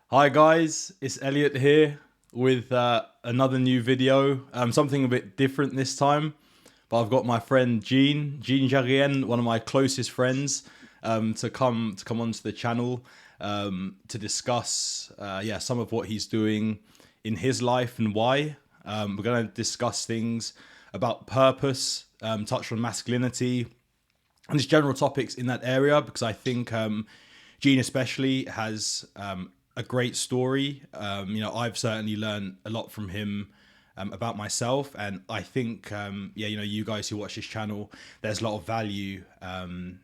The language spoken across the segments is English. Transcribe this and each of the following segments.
Hi guys, it's Elliot here with another new video. Something a bit different this time, but I've got my friend Jean Gerrienne, one of my closest friends, to come onto the channel to discuss some of what he's doing in his life and why. We're going to discuss things about purpose, touch on masculinity, and just general topics in that area because I think Gene especially has a great story. I've certainly learned a lot from him about myself, and I think you guys who watch this channel, there's a lot of value, in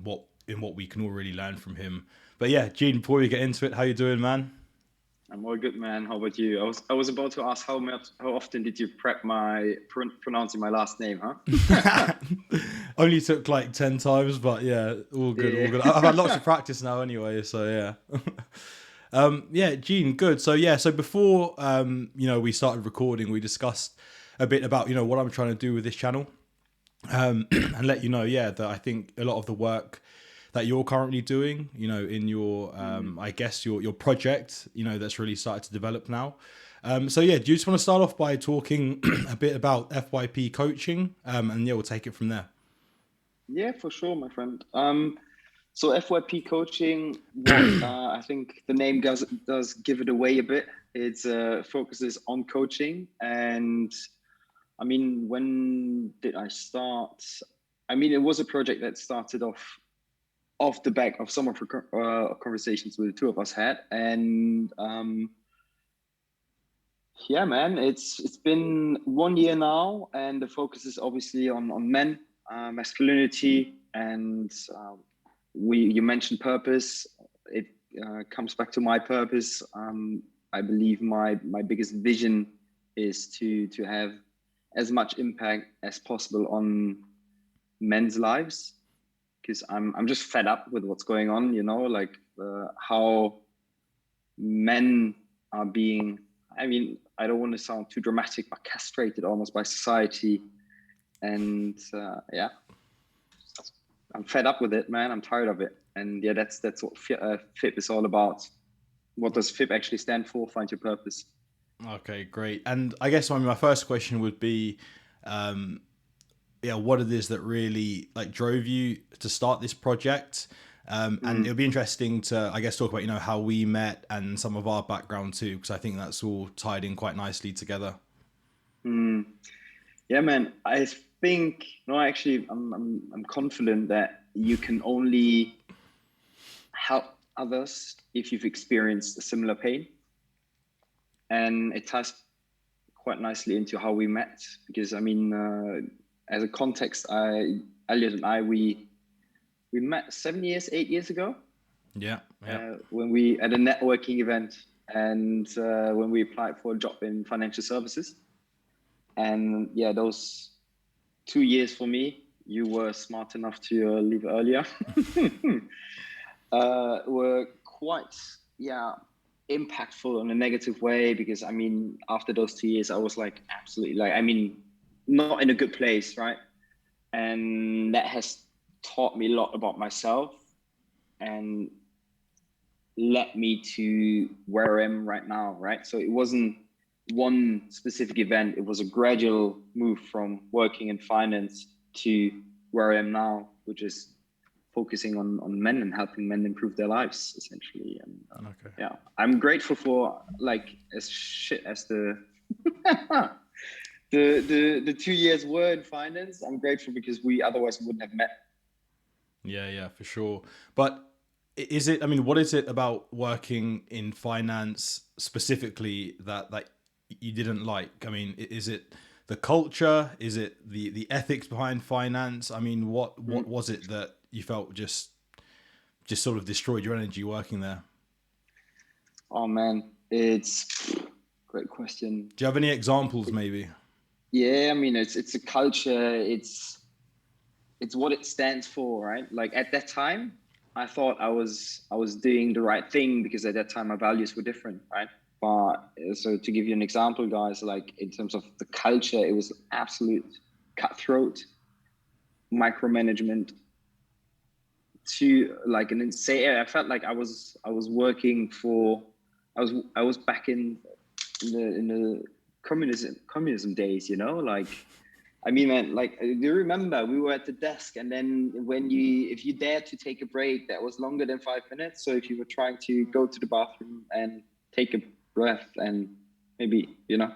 what we can all really learn from him. But yeah, Gene, before we get into it, how you doing, man? I'm all good, man. How about you? I was about to ask how often did you prep my pronouncing my last name, huh? Only took like 10 times, but yeah, all good, all Yeah. good. I've had lots of practice now anyway, so yeah. Yeah, Gene, good. So before we started recording, we discussed a bit about what I'm trying to do with this channel, and let you know, that I think a lot of the work that you're currently doing, in your Mm. I guess your project, that's really started to develop now. So yeah, do you just want to start off by talking a bit about FYP coaching, and yeah, we'll take it from there. Yeah, for sure, my friend. So FYP coaching, what I think the name does give it away a bit. It's focuses on coaching, and I mean, when did I start? I mean, it was a project that started off the back of some of the conversations with the two of us had, and yeah, man, it's been 1 year now, and the focus is obviously on men, masculinity, and we you mentioned purpose. It comes back to my purpose. I believe my biggest vision is to have as much impact as possible on men's lives, because I'm just fed up with what's going on. Like how men are being, I mean, I don't want to sound too dramatic, but castrated almost by society. And yeah, I'm fed up with it, man. I'm tired of it. And yeah, that's what FIP is all about. What does FIP actually stand for? Find your purpose. Okay, great. And I guess my first question would be, um, what it is that really like drove you to start this project. And it'll Mm, be interesting to, I guess, talk about how we met and some of our background too, because I think that's all tied in quite nicely together. mm. Yeah, man. I think no, actually, I'm confident that you can only help others if you've experienced a similar pain, and it ties quite nicely into how we met. Because I mean, as a context, Elliot and I, we met 7 years, 8 years ago, Yeah, yeah. when we at a networking event, and when we applied for a job in financial services. And yeah, those 2 years for me, you were smart enough to leave earlier, were quite, yeah, impactful in a negative way. Because I mean, after those 2 years, I was like, absolutely, like, I mean, not in a good place, right? And that has taught me a lot about myself, and led me to where I am right now, right? So it wasn't one specific event, it was a gradual move from working in finance to where I am now, which is focusing on men and helping men improve their lives, essentially. And Okay. yeah, I'm grateful for, like, as shit as the 2 years were in finance. I'm grateful because we otherwise wouldn't have met. Yeah, yeah, for sure. But is it? I mean, what is it about working in finance specifically that you didn't like? I mean, is it the culture? Is it the ethics behind finance? I mean, what Mm. was it that you felt just sort of destroyed your energy working there? Oh man, it's great question. Do you have any examples, maybe? Yeah, I mean, it's a culture. It's what it stands for, right? Like at that time, I thought I was doing the right thing, because at that time my values were different, right? But so to give you an example, guys, like in terms of the culture, it was absolute cutthroat, micromanagement, to like an insane area. I felt like I was working for, I was back in the communism days, you know, like, I mean, man, like, do you remember we were at the desk, and then if you dared to take a break that was longer than 5 minutes, so if you were trying to go to the bathroom and take a breath and maybe, you know,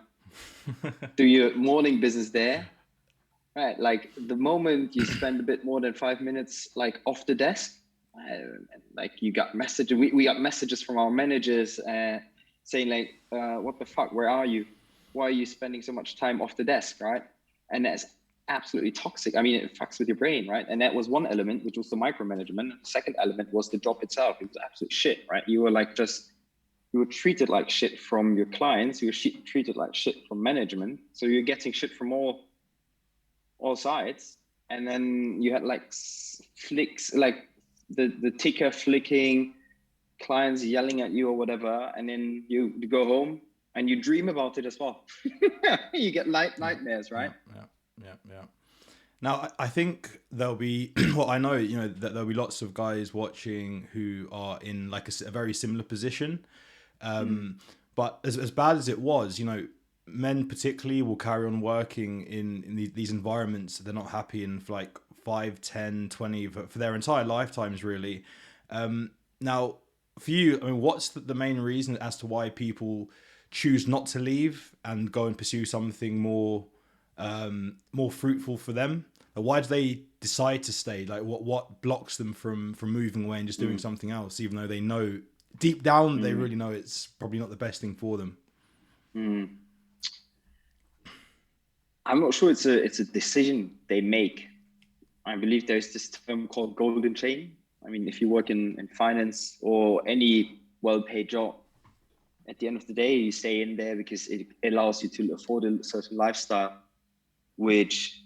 do your morning business there, right? Like the moment you spend a bit more than 5 minutes, like off the desk, like you got messages, we got messages from our managers saying like, what the fuck, where are you? Why are you spending so much time off the desk, right? And that's absolutely toxic. I mean, it fucks with your brain, right? And that was one element, which was the micromanagement. The second element was the job itself. It was absolute shit, right? You were like you were treated like shit from your clients. You were treated like shit from management. So you're getting shit from all sides. And then you had like flicks, like the ticker flicking, clients yelling at you or whatever. And then you go home and you dream about it as well. You get nightmares, right? Yeah. Now, I think there'll be, well, I know, you know, that there'll be lots of guys watching who are in like a very similar position. But as bad as it was, you know, men particularly will carry on working in these environments that they're not happy in for like 5, 10, 20, for their entire lifetimes, really. Now, for you, I mean, what's the main reason as to why people choose not to leave and go and pursue something more fruitful for them? Why do they decide to stay? Like what blocks them from moving away and just doing something else, even though they know deep down they really know it's probably not the best thing for them? I'm not sure it's a decision they make. I believe there's this term called golden chain. I mean, if you work in finance or any well-paid job, at the end of the day, you stay in there because it allows you to afford a certain lifestyle, which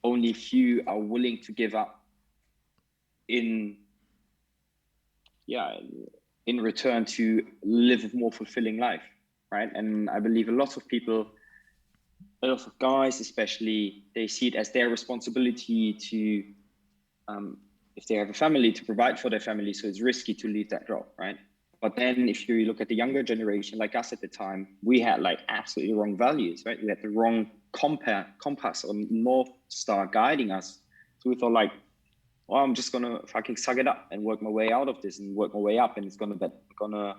only few are willing to give up in return to live a more fulfilling life, right? And I believe a lot of guys especially, they see it as their responsibility to, if they have a family, to provide for their family. So it's risky to leave that job, right? But then if you look at the younger generation, like us at the time, we had like absolutely wrong values, right? We had the wrong compass or North Star guiding us. So we thought like, well, I'm just going to fucking suck it up and work my way out of this and work my way up, and it's going to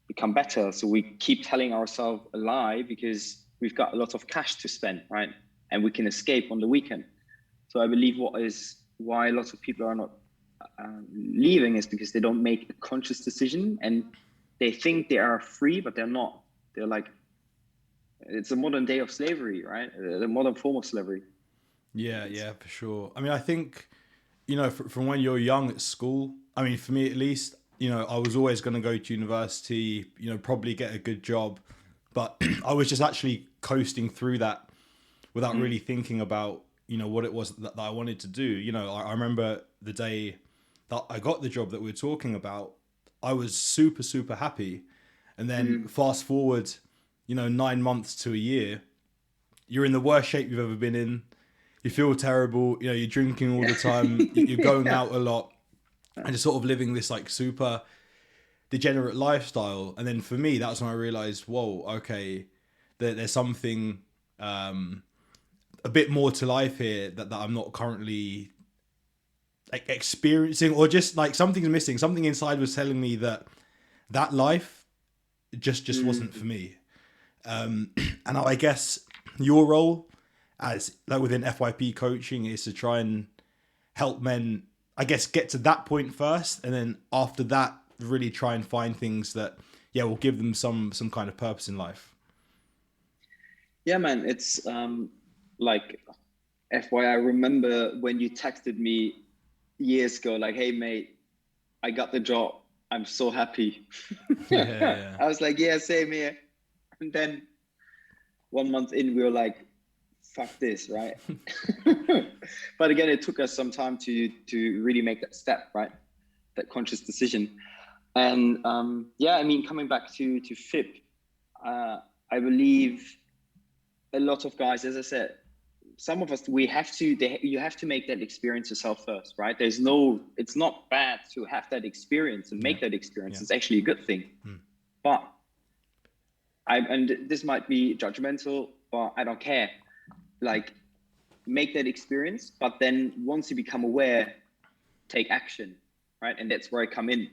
become better. So we keep telling ourselves a lie because we've got a lot of cash to spend, right? And we can escape on the weekend. So I believe why a lot of people are not leaving is because they don't make a conscious decision, and they think they are free, but they're not. They're like, it's a modern day of slavery, right? The modern form of slavery. Yeah, for sure. I mean, I think, you know, from when you're young at school, I mean, for me at least, you know, I was always going to go to university, you know, probably get a good job, but I was just actually coasting through that without really thinking about, you know, what it was that I wanted to do. You know, I remember the day that I got the job that we were talking about, I was super, super happy. And then fast forward, you know, 9 months to a year, you're in the worst shape you've ever been in. You feel terrible. You know, you're drinking all the time. You're going out a lot and just sort of living this like super degenerate lifestyle. And then for me, that's when I realized, whoa, okay, there's something a bit more to life here that I'm not currently like experiencing, or just like something's missing. Something inside was telling me that life just wasn't for me. And I guess your role as like within FYP coaching is to try and help men, I guess, get to that point first, and then after that, really try and find things that will give them some kind of purpose in life. Yeah, man, it's like FYI, I remember when you texted me years ago, like, hey mate, I got the job, I'm so happy. Yeah. I was like, yeah, same here. And then 1 month in, we were like, fuck this, right? But again, it took us some time to really make that step, right? That conscious decision. And I mean, coming back to FIP, I believe a lot of guys, as I said, some of us, you have to make that experience yourself first, right? It's not bad to have that experience and make that experience. It's actually a good thing. But and this might be judgmental, but I don't care. Like, make that experience, but then once you become aware, take action, right? And that's where I come in.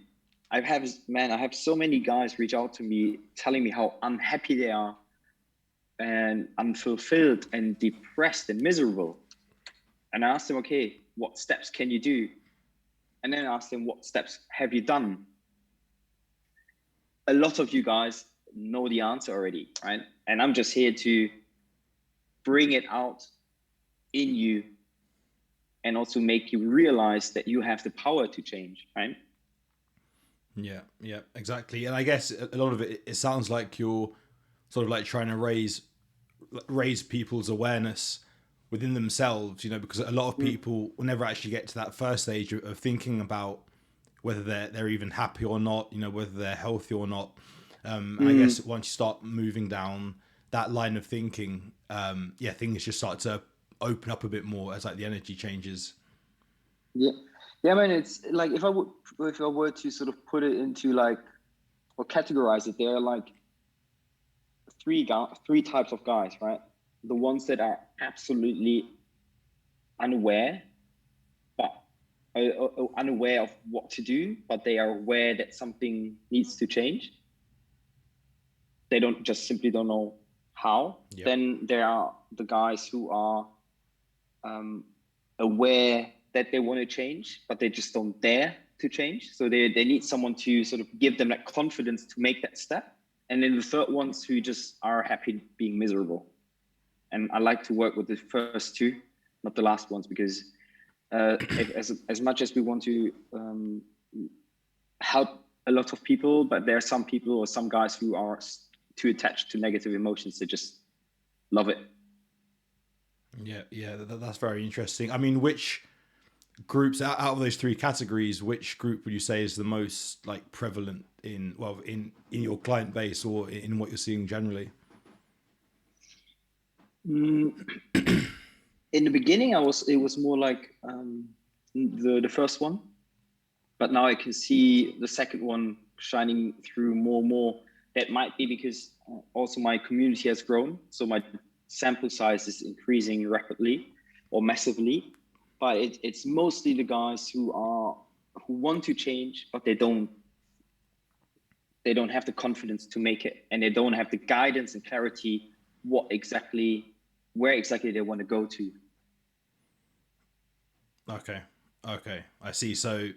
I have so many guys reach out to me telling me how unhappy they are and unfulfilled and depressed and miserable. And I ask them, okay, what steps can you do? And then I ask them, what steps have you done? A lot of you guys know the answer already, right? And I'm just here to bring it out in you and also make you realize that you have the power to change, right? Yeah, exactly. And I guess a lot of it sounds like you're sort of like trying to raise people's awareness within themselves, because a lot of people will never actually get to that first stage of thinking about whether they're even happy or not, whether they're healthy or not. And I guess once you start moving down that line of thinking, things just start to open up a bit more as like the energy changes. Yeah, I mean, it's like if I were to sort of put it into like, or categorize it, there are like three types of guys, right? The ones that are absolutely unaware, but unaware of what to do, but they are aware that something needs to change. They simply don't know how. Yep. Then there are the guys who are aware that they want to change, but they just don't dare to change. So they need someone to sort of give them that confidence to make that step. And then the third ones who just are happy being miserable. And I like to work with the first two, not the last ones, because as much as we want to help a lot of people, but there are some people or some guys who are too attached to negative emotions. They just love it. Yeah, that's very interesting. I mean, which groups out of those three categories, which group would you say is the most like prevalent in your client base or in what you're seeing generally? In the beginning, it was more like the first one, but now I can see the second one shining through more and more. That might be because also my community has grown, so my sample size is increasing rapidly or massively. But it's mostly the guys who want to change, but they don't have the confidence to make it, and they don't have the guidance and clarity where exactly they want to go to. Okay, I see. So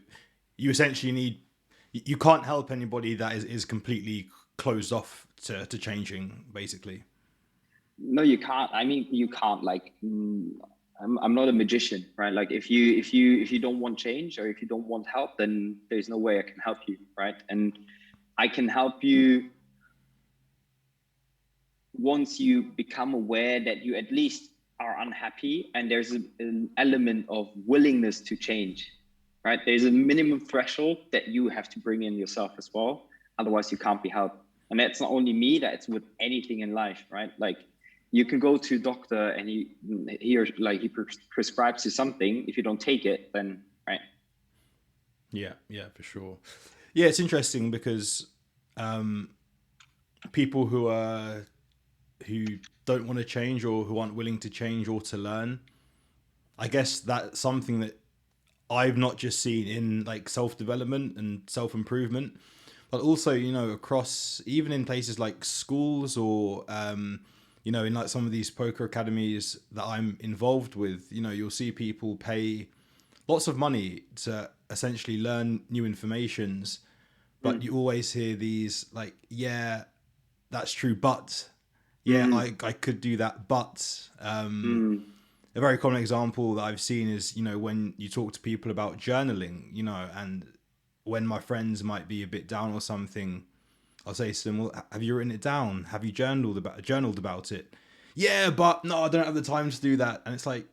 you essentially you can't help anybody that is completely closed off to changing, basically. No, you can't. I mean, you can't. Like, I'm not a magician, right? Like, if you don't want change or if you don't want help, then there's no way I can help you, right? And I can help you once you become aware that you at least are unhappy and there's an element of willingness to change, right? There's a minimum threshold that you have to bring in yourself as well. Otherwise, you can't be helped. And that's not only me, that's with anything in life, right? Like, you can go to a doctor and he prescribes you something. If you don't take it, then right. Yeah, for sure. Yeah, it's interesting because people who don't want to change or who aren't willing to change or to learn, I guess that's something that I've not just seen in like self-development and self-improvement, but also, across even in places like schools or, in like some of these poker academies that I'm involved with, you'll see people pay lots of money to essentially learn new informations, but you always hear these like, yeah, that's true, but I could do that, but a very common example that I've seen is, when you talk to people about journaling, and when my friends might be a bit down or something, I'll say to them, well, have you written it down? Have you journaled about it? Yeah, but no, I don't have the time to do that. And it's like,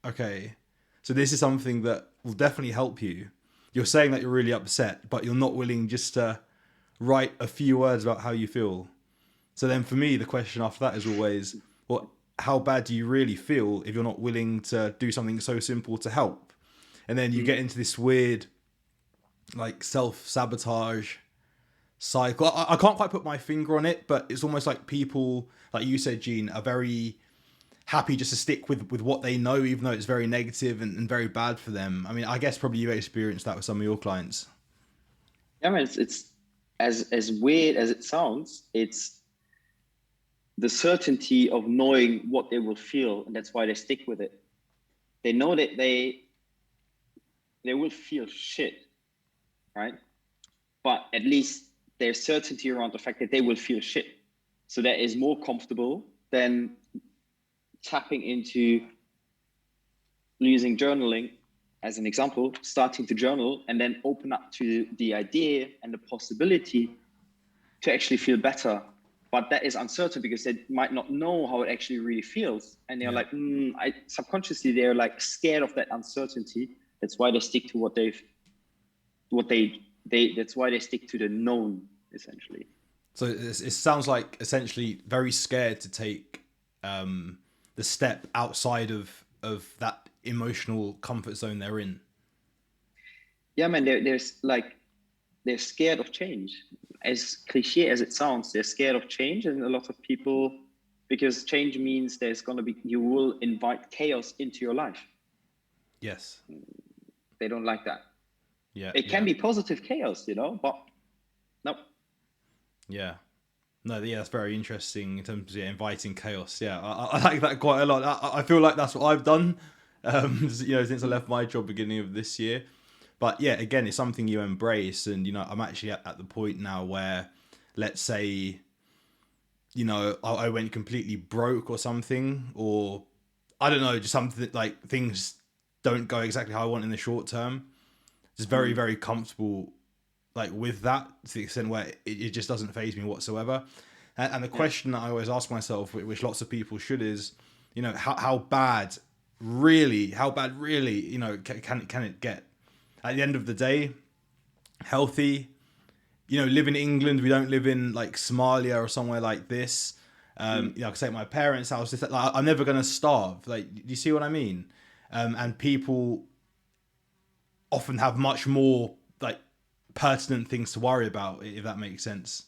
okay, so this is something that will definitely help you. You're saying that you're really upset, but you're not willing just to write a few words about how you feel. So then for me, the question after that is always, well, how bad do you really feel if you're not willing to do something so simple to help? And then you get into this weird, like, self-sabotage cycle. I can't quite put my finger on it, but it's almost like people, like you said, Gene, are very happy just to stick with what they know, even though it's very negative and very bad for them. I mean, I guess probably you've experienced that with some of your clients. Yeah, man, it's as weird as it sounds, it's the certainty of knowing what they will feel, and that's why they stick with it. They know that they will feel shit, right? But at least there's certainty around the fact that they will feel shit. So that is more comfortable than tapping into using journaling as an example, starting to journal and then open up to the idea and the possibility to actually feel better. But that is uncertain because they might not know how it actually really feels. And they're like, subconsciously, they're like scared of that uncertainty. That's why they stick to that's why they stick to the known, essentially. So it sounds like essentially very scared to take the step outside of that emotional comfort zone they're in. Yeah, man, they're scared of change. As cliche as it sounds, they're scared of change. And a lot of people, because change means you will invite chaos into your life. Yes. They don't like that. Yeah. It can be positive chaos, but no. Yeah. No, yeah, that's very interesting in terms of inviting chaos. Yeah, I like that quite a lot. I feel like that's what I've done, since I left my job beginning of this year. But yeah, again, it's something you embrace. And, I'm actually at the point now where, let's say, I went completely broke or something, or I don't know, just something that, like, things don't go exactly how I want in the short term. Just very, very comfortable, like, with that, to the extent where it just doesn't faze me whatsoever. And the question that I always ask myself, which lots of people should, is, how bad really, can it get? At the end of the day, healthy, live in England. We don't live in, like, Somalia or somewhere like this. I can say at my parents' house, like, I'm never going to starve. Like, do you see what I mean? And people often have much more, like, pertinent things to worry about, if that makes sense.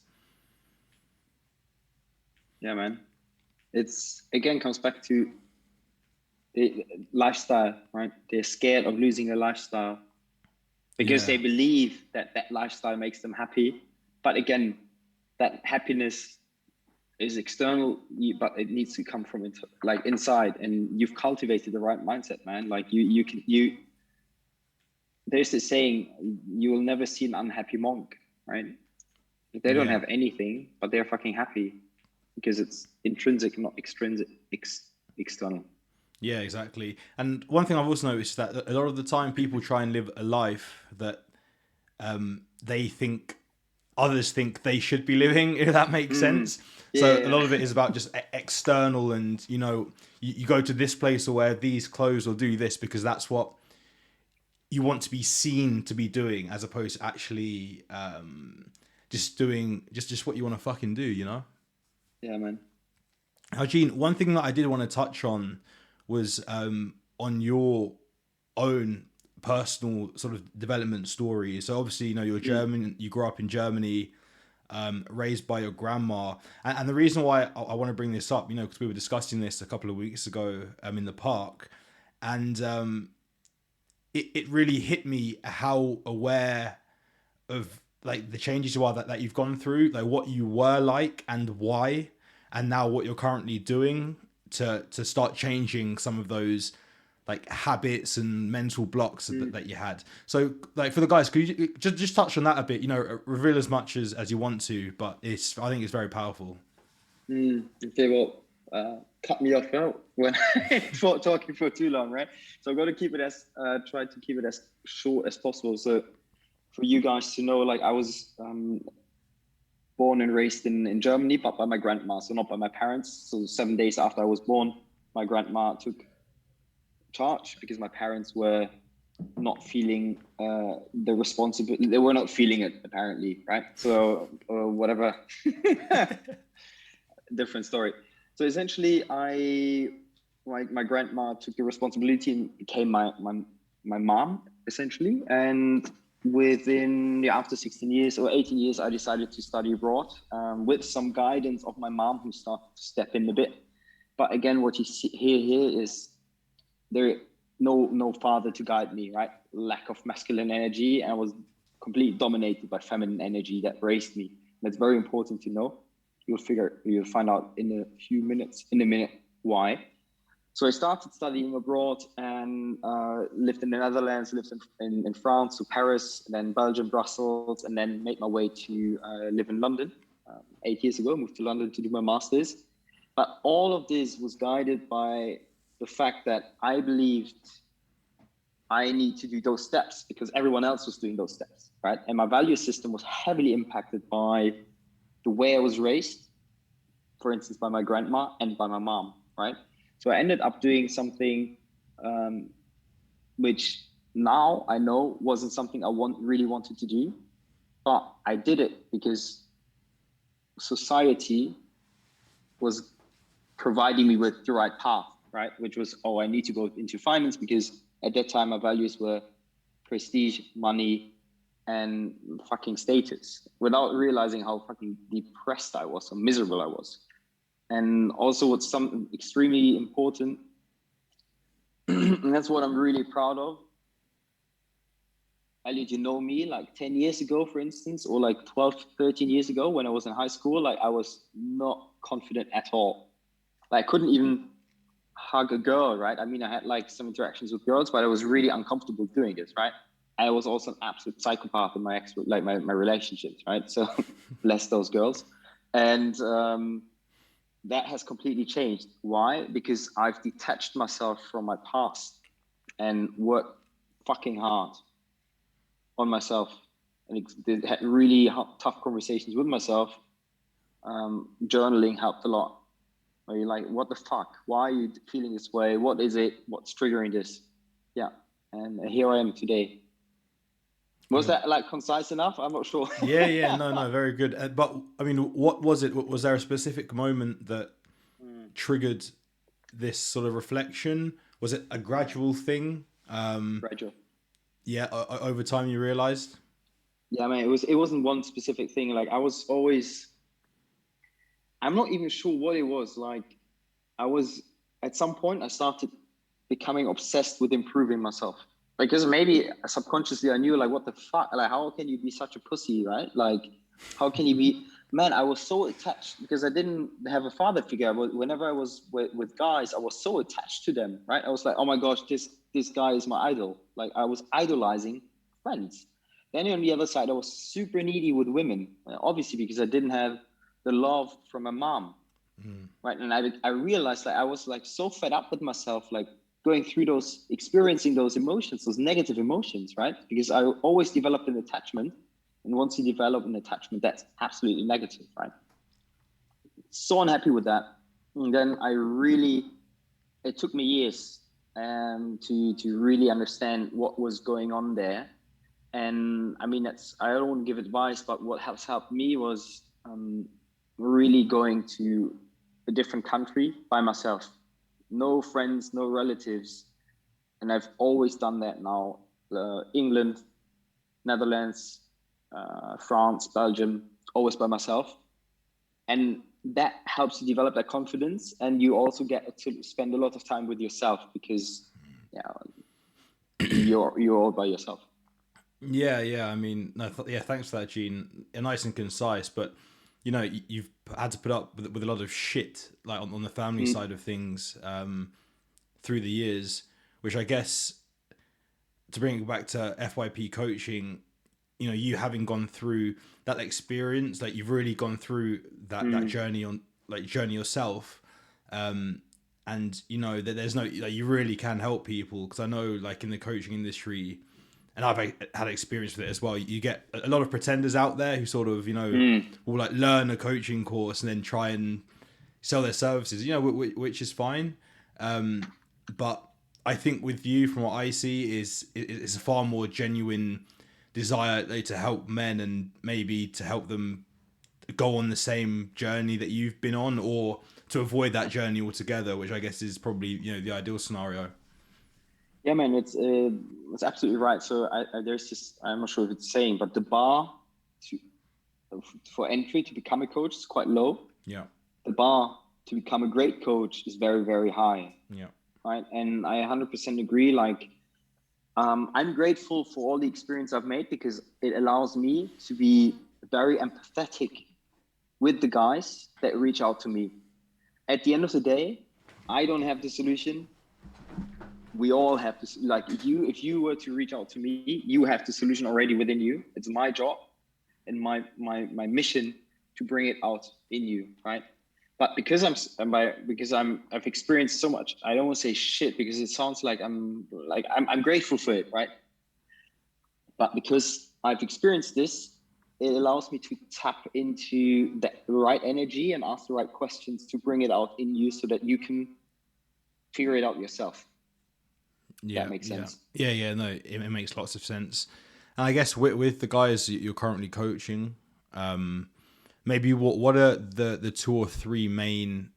Yeah, man. It's, again, comes back to the lifestyle, right? They're scared of losing a lifestyle because they believe that lifestyle makes them happy. But again, that happiness is external, but it needs to come from inside. And you've cultivated the right mindset, man. Like there's this saying, you will never see an unhappy monk, right? They don't have anything, but they're fucking happy because it's intrinsic, not extrinsic, external. Yeah, exactly. And one thing I've also noticed that a lot of the time people try and live a life that they think others think they should be living, if that makes sense. So a lot of it is about just external, and you go to this place or wear these clothes or do this because that's what you want to be seen to be doing, as opposed to actually just doing just what you want to fucking do, Yeah, man. Now, Gene, one thing that I did want to touch on was on your own personal sort of development story. So obviously, you're German, you grew up in Germany, raised by your grandma. And the reason why I want to bring this up, because we were discussing this a couple of weeks ago in the park, and it really hit me how aware of, like, the changes you are that you've gone through, like what you were like and why, and now what you're currently doing to start changing some of those, like, habits and mental blocks that you had. So, like, for the guys, could you just touch on that a bit? Reveal as much as you want to, but I think it's very powerful. Okay, well, cut me off out when I'm talking for too long, right? So I'm going to try to keep it as short as possible. So for you guys to know, like, I was born and raised in Germany, but by my grandma, so not by my parents. So 7 days after I was born, my grandma took charge because my parents were not feeling the responsibility. They were not feeling it, apparently, right? So whatever, different story. So essentially, my grandma took the responsibility and became my mom essentially. And after 16 years or 18 years, I decided to study abroad with some guidance of my mom, who started to step in a bit. But again, what you see here is there no father to guide me, right? Lack of masculine energy, and I was completely dominated by feminine energy that raised me. That's very important to know. You'll find out in a minute why. So I started studying abroad and lived in the Netherlands, lived in France, so Paris, then Belgium, Brussels, and then made my way to live in London 8 years ago. Moved to London to do my master's. But all of this was guided by the fact that I believed I need to do those steps because everyone else was doing those steps, right? And my value system was heavily impacted by the way I was raised, for instance, by my grandma and by my mom, right? So I ended up doing something which now I know wasn't something I really wanted to do, but I did it because society was providing me with the right path, right? Which was, I need to go into finance because at that time my values were prestige, money, and fucking status, without realizing how fucking depressed I was, how miserable I was. And also what's something extremely important, and that's what I'm really proud of. Elliot, you know me, like 10 years ago, for instance, or like 12, 13 years ago when I was in high school, like I was not confident at all. Like I couldn't even hug a girl, right? I mean, I had like some interactions with girls, but I was really uncomfortable doing this, right? I was also an absolute psychopath in my relationships, right? So bless those girls. And that has completely changed. Why? Because I've detached myself from my past and worked fucking hard on myself. And had really tough conversations with myself. Journaling helped a lot. Where you're like, what the fuck? Why are you feeling this way? What is it? What's triggering this? Yeah. And here I am today. Was that like concise enough? I'm not sure. Yeah, no, very good. But I mean, what was it? Was there a specific moment that triggered this sort of reflection? Was it a gradual thing? Gradual. Yeah, over time you realized? Yeah, man, it wasn't one specific thing. Like I was always, I'm not even sure what it was. Like at some point I started becoming obsessed with improving myself. Because maybe subconsciously I knew, like, what the fuck? Like, how can you be such a pussy, right? Like, how can you be... Man, I was so attached because I didn't have a father figure. Whenever I was with guys, I was so attached to them, right? I was like, oh my gosh, this guy is my idol. Like, I was idolizing friends. Then on the other side, I was super needy with women, obviously, because I didn't have the love from my mom, right? And I realized that I was like so fed up with myself, like, going through experiencing those emotions, those negative emotions, right? Because I always developed an attachment. And once you develop an attachment, that's absolutely negative, right? So unhappy with that. And then it took me years to really understand what was going on there. And I mean, I don't want to give advice, but what has helped me was really going to a different country by myself. No friends, no relatives. And I've always done that now. England, Netherlands, France, Belgium, always by myself. And that helps you develop that confidence. And you also get to spend a lot of time with yourself because you're all by yourself. Yeah. I mean, thanks for that, Gene. Nice and concise, but you've had to put up with a lot of shit, like on the family side of things, through the years, which I guess, to bring it back to FYP coaching, you having gone through that experience, like you've really gone through that journey journey yourself, and that there's no, like, you really can help people, because I know, like, in the coaching industry, and I've had experience with it as well, you get a lot of pretenders out there who sort of will like learn a coaching course and then try and sell their services, which is fine, but I think with you, from what I see, is a far more genuine desire to help men, and maybe to help them go on the same journey that you've been on, or to avoid that journey altogether, which I guess is probably, you know, the ideal scenario. Yeah, man, it's absolutely right. So there's this, I'm not sure if it's saying, but the bar to for entry to become a coach is quite low. Yeah. The bar to become a great coach is very, very high. Yeah. Right. And I 100% agree. Like, I'm grateful for all the experience I've made, because it allows me to be very empathetic with the guys that reach out to me. At the end of the day, I don't have the solution. We all have this. Like, if you were to reach out to me, you have the solution already within you. It's my job and my mission to bring it out in you, right? But because I've experienced so much, I don't want to say shit, because it sounds like I'm grateful for it, right? But because I've experienced this, it allows me to tap into the right energy and ask the right questions to bring it out in you, so that you can figure it out yourself. Yeah, that makes sense. Yeah. No, it makes lots of sense. And I guess with the guys that you're currently coaching, maybe what are the 2 or 3 main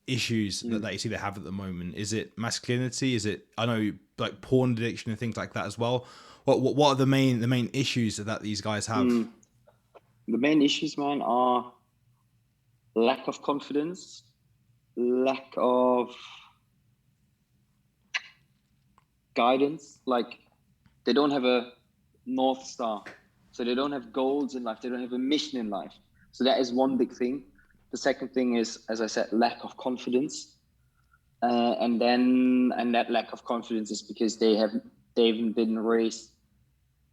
issues that you see they have at the moment? Is it masculinity? Is it, I know, like porn addiction and things like that as well? What are the main issues that these guys have? The main issues, man, are lack of confidence, lack of guidance. Like, they don't have a North Star. So they don't have goals in life. They don't have a mission in life. So that is one big thing. The second thing is, as I said, lack of confidence. And that lack of confidence is because they haven't been raised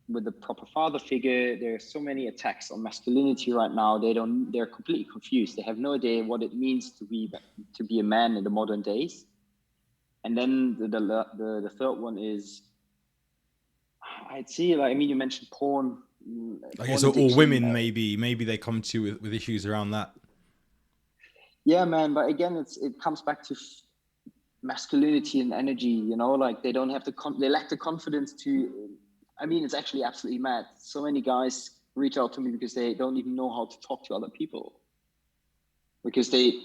with the proper father figure. There are so many attacks on masculinity right now. They're completely confused. They have no idea what it means to be a man in the modern days. And then the third one is, I'd say, like, I mean, you mentioned porn. I guess, or women, maybe they come to you with issues around that. Yeah, man. But again, it comes back to masculinity and energy, you know, like they don't have they lack the confidence to, I mean, it's actually absolutely mad. So many guys reach out to me because they don't even know how to talk to other people, because they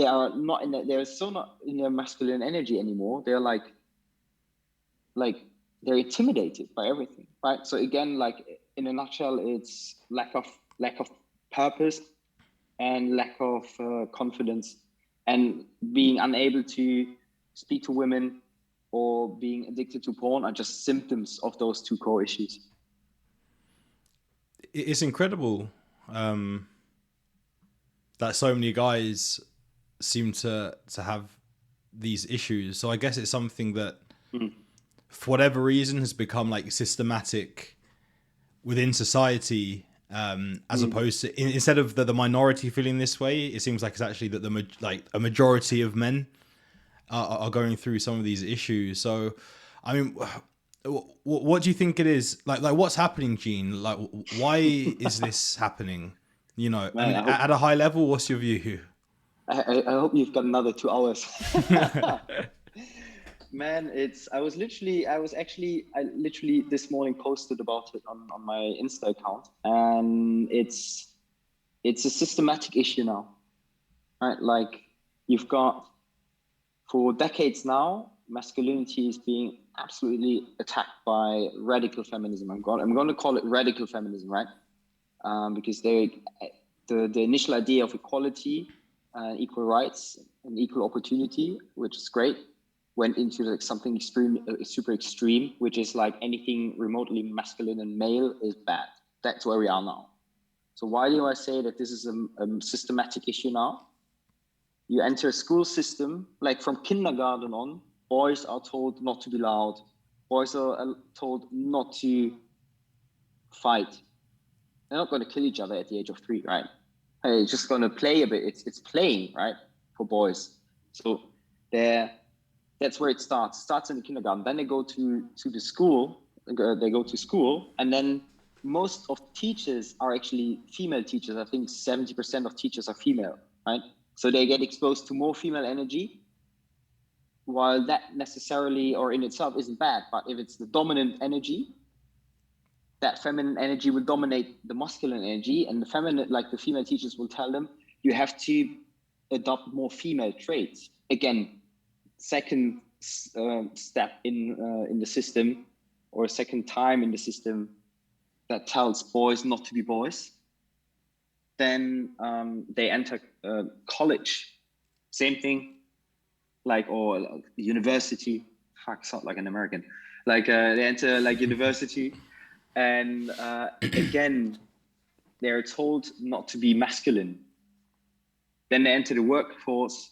are not they're so not in their masculine energy anymore. They're like they're intimidated by everything, right? So again, like, in a nutshell, it's lack of purpose and lack of confidence, and being unable to speak to women or being addicted to porn are just symptoms of those 2 core issues. It's incredible that so many guys seem to have these issues. So I guess it's something that, for whatever reason, has become like systematic within society, as opposed to, instead of the minority feeling this way, it seems like it's actually that a majority of men are going through some of these issues. So, I mean, what do you think it is? Like what's happening, Gene? Like, why is this happening? You know, man, at a high level, what's your view? I hope you've got another 2 hours. Man, I literally this morning posted about it on my Insta account, and it's a systematic issue now, right? Like, you've got, for decades now, masculinity is being absolutely attacked by radical feminism. I'm going to call it radical feminism, right? Because the initial idea of equality and equal rights and equal opportunity, which is great, went into like something super extreme, which is like anything remotely masculine and male is bad. That's where we are now. So why do I say that this is a systematic issue now? You enter a school system, like from kindergarten on, boys are told not to be loud. Boys are told not to fight. They're not going to kill each other at the age of 3, right? They're just going to play a bit. It's playing, right, for boys. So that's where it starts. It starts in the kindergarten. Then they go to the school. They go to school, and then most of teachers are actually female teachers. I think 70% of teachers are female, right? So they get exposed to more female energy, while that necessarily or in itself isn't bad. But if it's the dominant energy, that feminine energy will dominate the masculine energy, and the feminine, like the female teachers will tell them, you have to adopt more female traits. Again, second step in the system, or a second time in the system that tells boys not to be boys. Then they enter college, same thing, like, or university. Fuck, sound like an American. Like they enter like university, and again, they're told not to be masculine. Then they enter the workforce.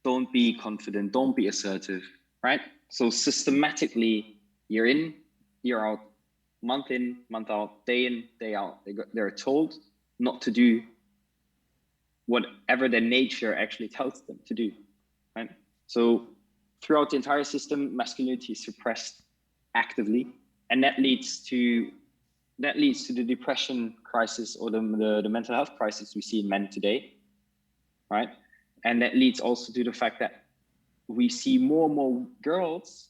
Don't be confident. Don't be assertive, right? So systematically, year in, year out, month in, month out, day in, day out, they're told not to do whatever their nature actually tells them to do, right? So throughout the entire system, masculinity is suppressed actively, and that leads to the depression crisis, or the mental health crisis we see in men today, right? And that leads also to the fact that we see more and more girls,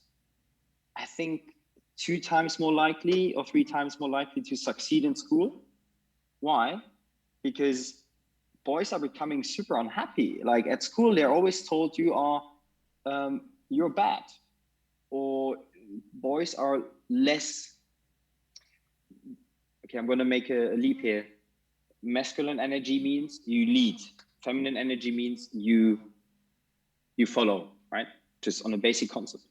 I think 2 times more likely or 3 times more likely to succeed in school. Why? Because boys are becoming super unhappy. Like at school, they're always told you're bad, or boys are less. Okay, I'm going to make a leap here. Masculine energy means you lead. Feminine energy means you follow, right? Just on a basic concept.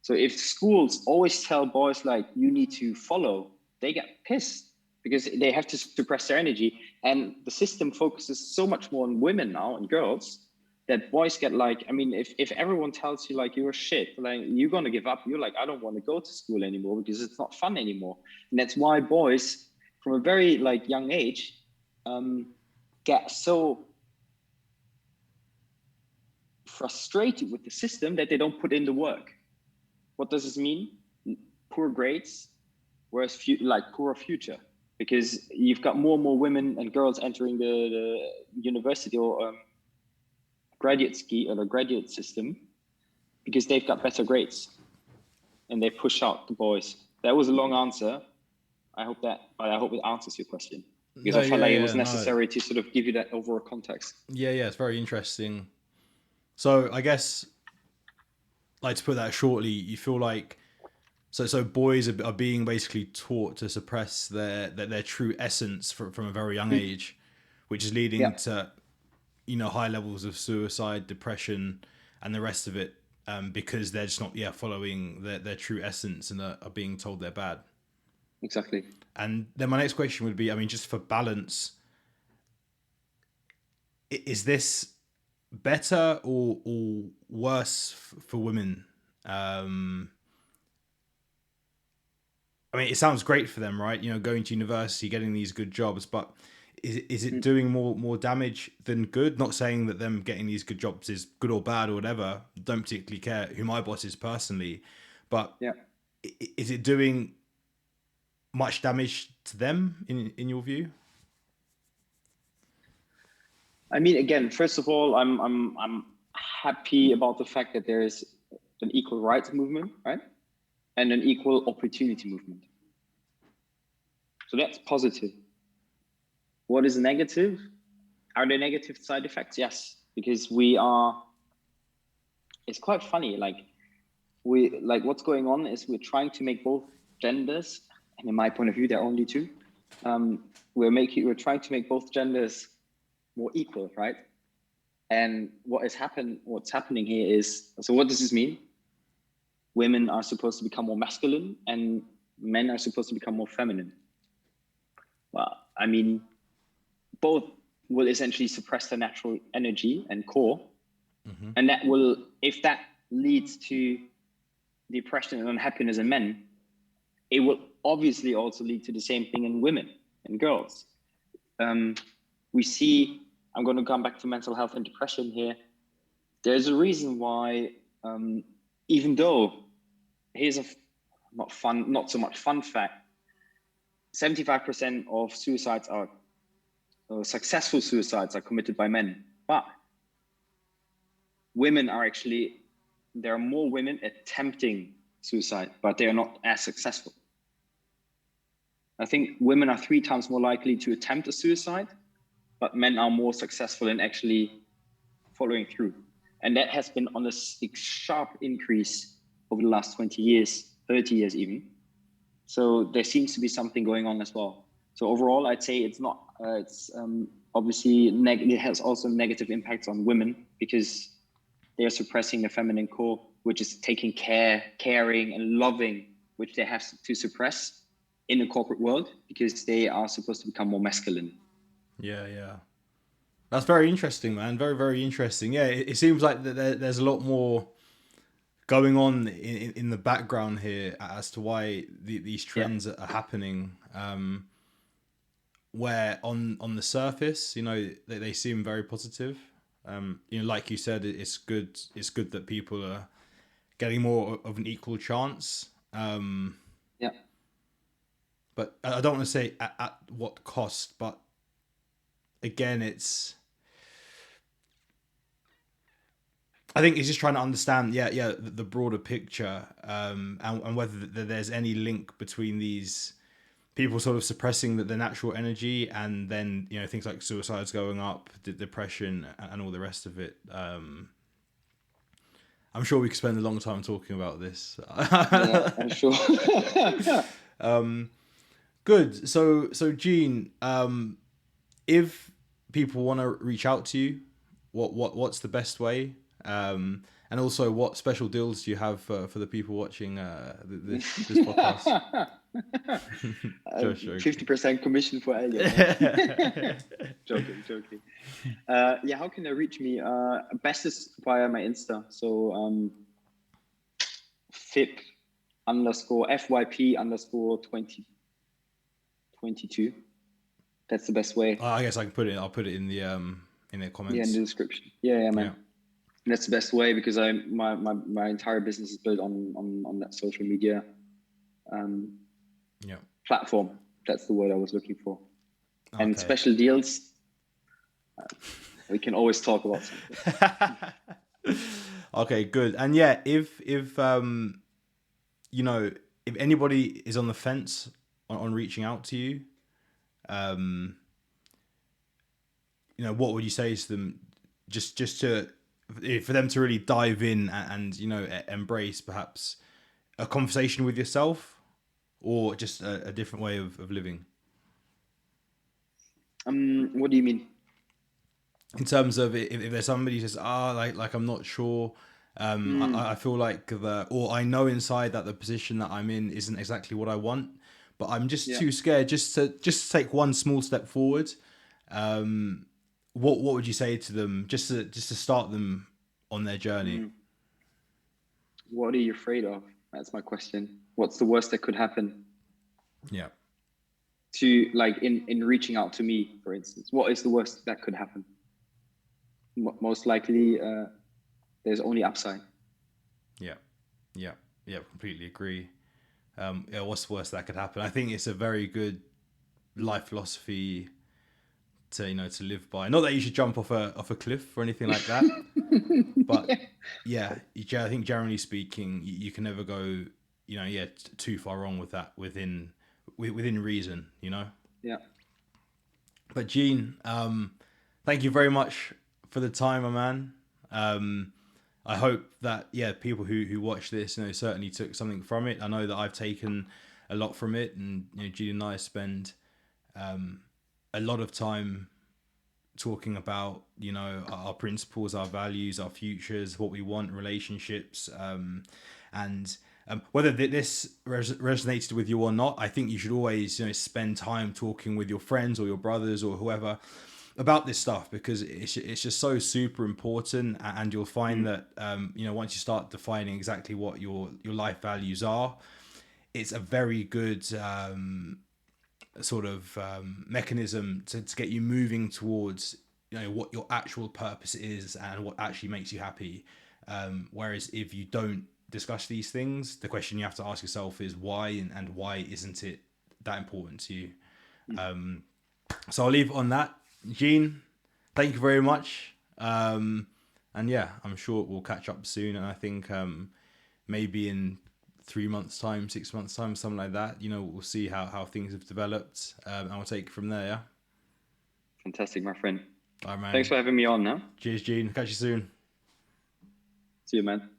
So if schools always tell boys like you need to follow, they get pissed because they have to suppress their energy. And the system focuses so much more on women now and girls that boys get like, I mean, if everyone tells you like you're shit, like you're going to give up, you're like, I don't want to go to school anymore because it's not fun anymore. And that's why boys from a very like young age get so frustrated with the system that they don't put in the work. What does this mean? Poor grades, whereas poorer future, because you've got more and more women and girls entering the university or graduate system because they've got better grades and they push out the boys. That was a long answer. I hope it answers your question, because I felt like it was necessary to sort of give you that overall context. Yeah, it's very interesting. So I guess, like, to put that shortly, you feel like so boys are being basically taught to suppress their true essence from a very young age, which is leading to high levels of suicide, depression, and the rest of it, because they're just not following their true essence and are being told they're bad. Exactly. And then my next question would be, I mean, just for balance, is this better or worse for women? I mean, it sounds great for them, right? Going to university, getting these good jobs, but is it doing more damage than good? Not saying that them getting these good jobs is good or bad or whatever. Don't particularly care who my boss is personally, but is it doing much damage to them in your view? I mean, again, first of all, I'm happy about the fact that there is an equal rights movement, right? And an equal opportunity movement. So that's positive. What is negative? Are there negative side effects? Yes, because it's quite funny. What's going on is we're trying to make both genders, and in my point of view, there are only 2. We're trying to make both genders more equal, right? And what's happening here is, so what does this mean? Women are supposed to become more masculine and men are supposed to become more feminine. Well, I mean, both will essentially suppress their natural energy and core. Mm-hmm. And that will, if that leads to depression and unhappiness in men, it will obviously also lead to the same thing in women and girls. We see, I'm going to come back to mental health and depression here. There's a reason why, even though, here's a not so much fun fact, 75% of suicides successful suicides are committed by men, but women are actually, there are more women attempting suicide, but they are not as successful. I think women are 3 times more likely to attempt a suicide, but men are more successful in actually following through. And that has been on a sharp increase over the last 20 years, 30 years even. So there seems to be something going on as well. So overall, I'd say it's not, obviously it has also negative impacts on women because they are suppressing the feminine core, which is taking care, caring and loving, which they have to suppress in the corporate world because they are supposed to become more masculine. Yeah. That's very interesting, man. Very, very interesting. Yeah, it seems like there's a lot more going on in the background here as to why these trends are happening. Where on the surface, they seem very positive. Like you said, it's good. It's good that people are getting more of an equal chance. But I don't want to say at what cost. But again, I think it's just trying to understand, the broader picture, and whether there's any link between these people sort of suppressing the natural energy, and then things like suicides going up, depression, and all the rest of it. I'm sure we could spend a long time talking about this. Yeah, I'm sure. Good. So Gene, if people want to reach out to you, what's the best way? And also, what special deals do you have for the people watching this podcast? 50% commission for Elliot. Joking. How can they reach me? Best is via my Insta. So FYP_2022. That's the best way. I guess I can I'll put it in the comments. Yeah, in the description. Yeah, man. Yeah. That's the best way because my entire business is built on that social media platform. That's the word I was looking for. Okay. And special deals, we can always talk about something. Okay, good. And if anybody is on the fence on reaching out to you, what would you say to them, just to for them to really dive in and embrace perhaps a conversation with yourself, or just a different way of living? What do you mean? In terms of if there's somebody who says, like I'm not sure, I feel like or I know inside that the position that I'm in isn't exactly what I want, but I'm just too scared just to take one small step forward. What would you say to them just to start them on their journey? What are you afraid of? That's my question. What's the worst that could happen? Yeah. To like in reaching out to me, for instance, what is the worst that could happen? Most likely, there's only upside. Yeah. Completely agree. What's the worst that could happen? I think it's a very good life philosophy to live by. Not that you should jump off a cliff or anything like that, but I think generally speaking, you can never go too far wrong with that within reason. Yeah. But Gene, thank you very much for the time, my man. I hope that people who watch this certainly took something from it. I know that I've taken a lot from it, and Gene and I spend a lot of time talking about our principles, our values, our futures, what we want, relationships, and whether this resonated with you or not. I think you should always spend time talking with your friends or your brothers or whoever about this stuff, because it's just so super important, and you'll find that once you start defining exactly what your life values are, it's a very good sort of mechanism to get you moving towards what your actual purpose is and what actually makes you happy. Whereas if you don't discuss these things, the question you have to ask yourself is why, and why isn't it that important to you? So I'll leave it on that. Gene, thank you very much. And I'm sure we'll catch up soon. And I think maybe in 3 months' time, 6 months' time, something like that, we'll see how things have developed, and we'll take it from there. Yeah. Fantastic, my friend. All right, man. Thanks for having me on. Huh? Cheers, Gene. Catch you soon. See you, man.